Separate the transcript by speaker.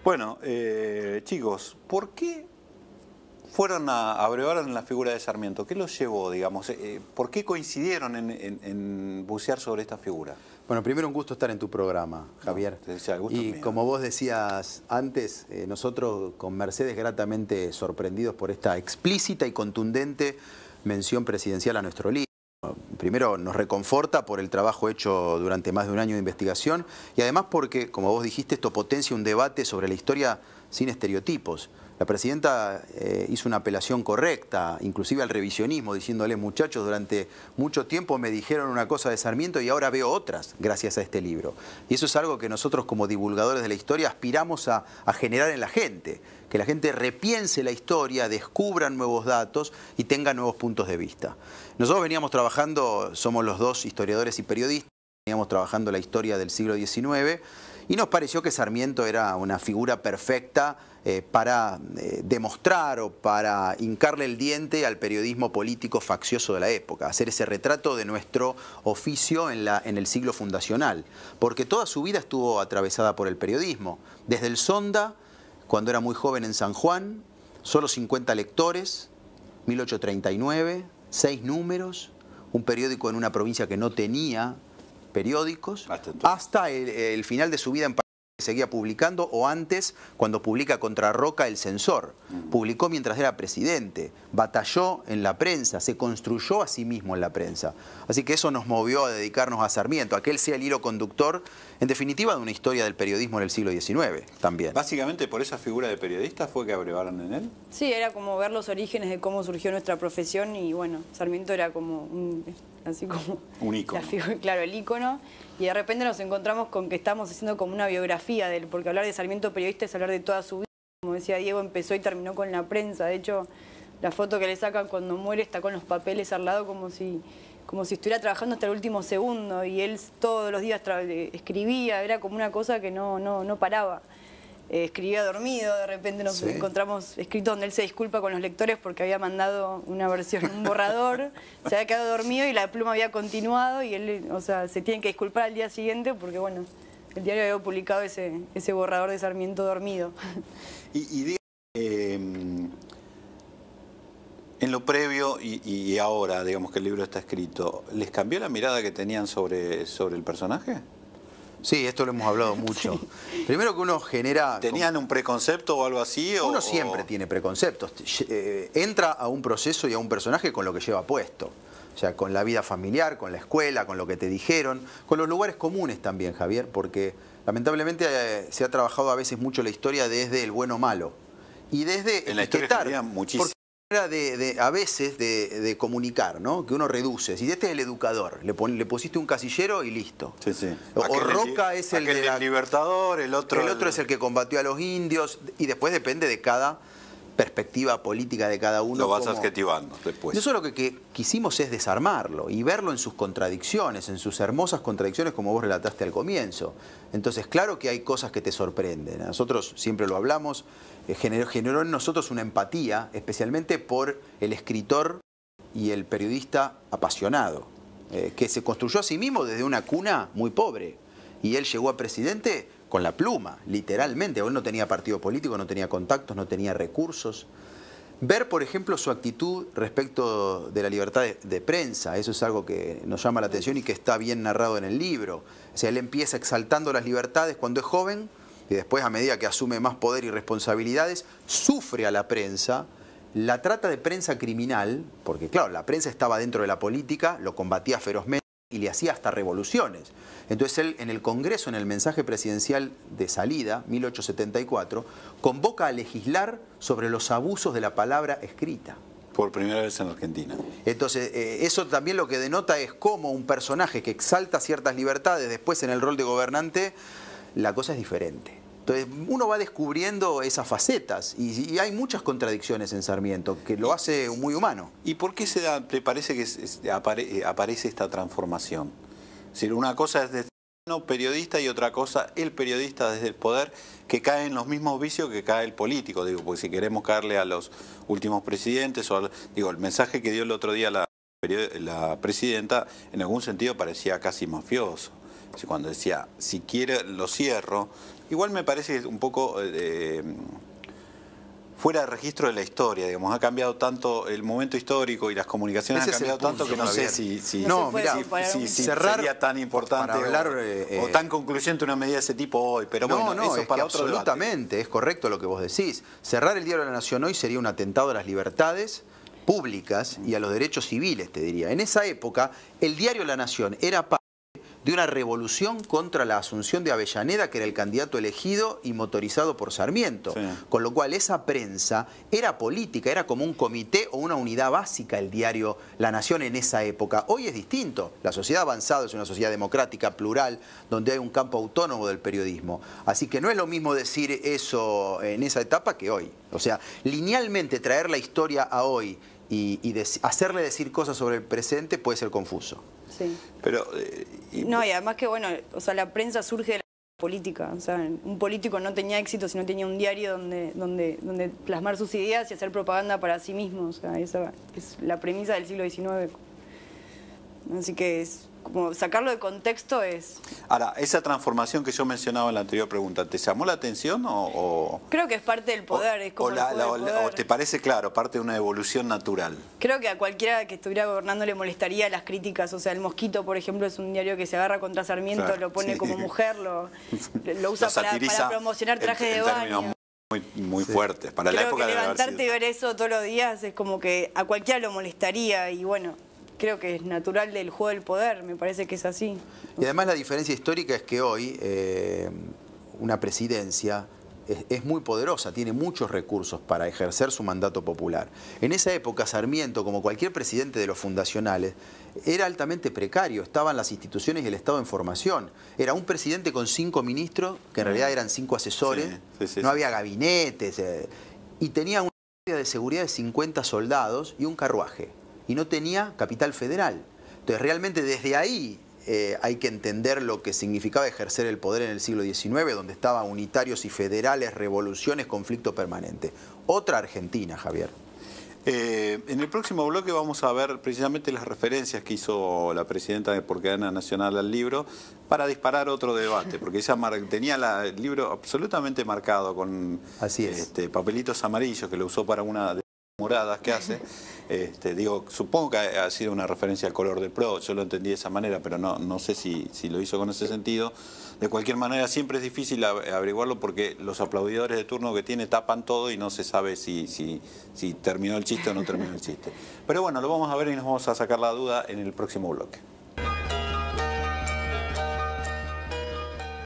Speaker 1: Bueno, chicos, ¿por qué fueron a abrevar en la figura de Sarmiento? ¿Qué los llevó, digamos? ¿Por qué coincidieron en bucear sobre esta figura?
Speaker 2: Bueno, primero un gusto estar en tu programa, Javier. Y como vos decías antes, nosotros con Mercedes gratamente sorprendidos por esta explícita y contundente mención presidencial a nuestro libro. Primero nos reconforta por el trabajo hecho durante más de un año de investigación y además porque, como vos dijiste, esto potencia un debate sobre la historia sin estereotipos. La presidenta hizo una apelación correcta, inclusive al revisionismo, diciéndole: muchachos, durante mucho tiempo me dijeron una cosa de Sarmiento y ahora veo otras gracias a este libro. Y eso es algo que nosotros como divulgadores de la historia aspiramos a generar en la gente, que la gente repiense la historia, descubra nuevos datos y tenga nuevos puntos de vista. Nosotros veníamos trabajando, somos los dos historiadores y periodistas, veníamos trabajando la historia del siglo XIX y nos pareció que Sarmiento era una figura perfecta para demostrar o para hincarle el diente al periodismo político faccioso de la época, hacer ese retrato de nuestro oficio en el siglo fundacional, porque toda su vida estuvo atravesada por el periodismo, desde el Sonda, cuando era muy joven en San Juan, solo 50 lectores, 1839, 6 números, un periódico en una provincia que no tenía periódicos, hasta el final de su vida en París, seguía publicando, o antes, cuando publica contra Roca El Censor. Publicó mientras era presidente, batalló en la prensa, se construyó a sí mismo en la prensa. Así que eso nos movió a dedicarnos a Sarmiento, a que él sea el hilo conductor, en definitiva, de una historia del periodismo en el siglo XIX también.
Speaker 1: Básicamente por esa figura de periodista fue que abrevaron en él.
Speaker 3: Sí, era como ver los orígenes de cómo surgió nuestra profesión y bueno, Sarmiento era como un ícono. Claro, el ícono. Y de repente nos encontramos con que estamos haciendo como una biografía de él, porque hablar de Sarmiento periodista es hablar de toda su vida. Como decía Diego, empezó y terminó con la prensa. De hecho, la foto que le sacan cuando muere está con los papeles al lado como si estuviera trabajando hasta el último segundo. Y él todos los días escribía, era como una cosa que no paraba. Escribía dormido, de repente nos encontramos escrito donde él se disculpa con los lectores porque había mandado una versión, un borrador, se había quedado dormido y la pluma había continuado y él, o sea, se tiene que disculpar al día siguiente porque, bueno, el diario había publicado ese borrador de Sarmiento dormido.
Speaker 1: Y en lo previo y ahora, digamos que el libro está escrito, ¿les cambió la mirada que tenían sobre el personaje?
Speaker 2: Sí, esto lo hemos hablado mucho. Sí. Primero que uno genera...
Speaker 1: ¿Tenían un preconcepto o algo así?
Speaker 2: Uno siempre tiene preconceptos. Entra a un proceso y a un personaje con lo que lleva puesto. O sea, con la vida familiar, con la escuela, con lo que te dijeron, con los lugares comunes también, Javier, porque lamentablemente se ha trabajado a veces mucho la historia desde el bueno o malo. Y desde
Speaker 1: en la historia había muchísimo.
Speaker 2: A veces de comunicar, ¿no? Que uno reduce. Si este es el educador, le pusiste un casillero y listo.
Speaker 1: Sí, sí.
Speaker 2: O Roca es el
Speaker 1: del Libertador, el otro
Speaker 2: es el que combatió a los indios, y después depende de cada perspectiva política de cada uno.
Speaker 1: Lo vas adjetivando después.
Speaker 2: Eso lo que quisimos es desarmarlo y verlo en sus contradicciones, en sus hermosas contradicciones como vos relataste al comienzo. Entonces, claro que hay cosas que te sorprenden. A nosotros siempre lo hablamos, generó en nosotros una empatía, especialmente por el escritor y el periodista apasionado, que se construyó a sí mismo desde una cuna muy pobre. Y él llegó a presidente con la pluma, literalmente. Él no tenía partido político, no tenía contactos, no tenía recursos. Ver, por ejemplo, su actitud respecto de la libertad de prensa, eso es algo que nos llama la atención y que está bien narrado en el libro. O sea, él empieza exaltando las libertades cuando es joven y después, a medida que asume más poder y responsabilidades, sufre a la prensa, la trata de prensa criminal, porque claro, la prensa estaba dentro de la política, lo combatía ferozmente y le hacía hasta revoluciones. Entonces él, en el Congreso, en el mensaje presidencial de salida, 1874, convoca a legislar sobre los abusos de la palabra escrita.
Speaker 1: Por primera vez en Argentina.
Speaker 2: Entonces, eso también lo que denota es cómo un personaje que exalta ciertas libertades, después en el rol de gobernante, la cosa es diferente. Entonces, uno va descubriendo esas facetas y hay muchas contradicciones en Sarmiento, que lo hace muy humano.
Speaker 1: ¿Y por qué te parece que aparece esta transformación? Es decir, una cosa es desde el periodista y otra cosa el periodista desde el poder, que cae en los mismos vicios que cae el político. Digo, porque si queremos caerle a los últimos presidentes, digo, el mensaje que dio el otro día la presidenta, en algún sentido parecía casi mafioso. cuando decía, si quiere lo cierro, igual me parece que un poco fuera de registro de la historia, digamos, ha cambiado tanto el momento histórico y las comunicaciones han cambiado tanto que no sé si sería tan importante o tan concluyente una medida de ese tipo hoy, pero bueno, eso es para otro debate.
Speaker 2: Absolutamente, es correcto lo que vos decís. Cerrar el Diario de la Nación hoy sería un atentado a las libertades públicas y a los derechos civiles, te diría. En esa época, el Diario La Nación era parte de una revolución contra la asunción de Avellaneda, que era el candidato elegido y motorizado por Sarmiento. Sí. Con lo cual esa prensa era política, era como un comité o una unidad básica el diario La Nación en esa época. Hoy es distinto. La sociedad avanzada es una sociedad democrática, plural, donde hay un campo autónomo del periodismo. Así que no es lo mismo decir eso en esa etapa que hoy. O sea, linealmente traer la historia a hoy y hacerle decir cosas sobre el presente puede ser confuso.
Speaker 3: Sí.
Speaker 1: Pero,
Speaker 3: no, y además que, bueno, o sea, la prensa surge de la política. O sea, un político no tenía éxito si no tenía un diario donde plasmar sus ideas y hacer propaganda para sí mismo. O sea, esa es la premisa del siglo XIX. Así que es como sacarlo de contexto es...
Speaker 1: Ahora, esa transformación que yo mencionaba en la anterior pregunta, ¿te llamó la atención o...?
Speaker 3: Creo que es parte del poder, es como
Speaker 1: o te parece, claro, parte de una evolución natural.
Speaker 3: Creo que a cualquiera que estuviera gobernando le molestaría las críticas. O sea, El Mosquito, por ejemplo, es un diario que se agarra contra Sarmiento, claro, lo pone como mujer, lo usa para promocionar trajes de baño.
Speaker 1: Muy fuertes, para la época de
Speaker 3: levantarte y ver eso todos los días es como que a cualquiera lo molestaría y bueno... Creo que es natural del juego del poder, me parece que es así.
Speaker 2: Y además la diferencia histórica es que hoy una presidencia es muy poderosa, tiene muchos recursos para ejercer su mandato popular. En esa época Sarmiento, como cualquier presidente de los fundacionales, era altamente precario, estaban las instituciones y el Estado en formación. Era un presidente con 5 ministros, que en realidad eran 5 asesores, no había gabinetes, y tenía una área de seguridad de 50 soldados y un carruaje. Y no tenía capital federal. Entonces realmente desde ahí hay que entender lo que significaba ejercer el poder en el siglo XIX, donde estaban unitarios y federales, revoluciones, conflicto permanente. Otra Argentina, Javier.
Speaker 1: En el próximo bloque vamos a ver precisamente las referencias que hizo la presidenta de Por Cadena Nacional al libro para disparar otro debate, porque ella tenía el libro absolutamente marcado con papelitos amarillos que lo usó para una de moradas que hace. Digo, supongo que ha sido una referencia al color del PRO, yo lo entendí de esa manera, pero no sé si lo hizo con ese sentido. De cualquier manera, siempre es difícil averiguarlo porque los aplaudidores de turno que tiene tapan todo y no se sabe si terminó el chiste o no terminó el chiste. Pero bueno, lo vamos a ver y nos vamos a sacar la duda en el próximo bloque.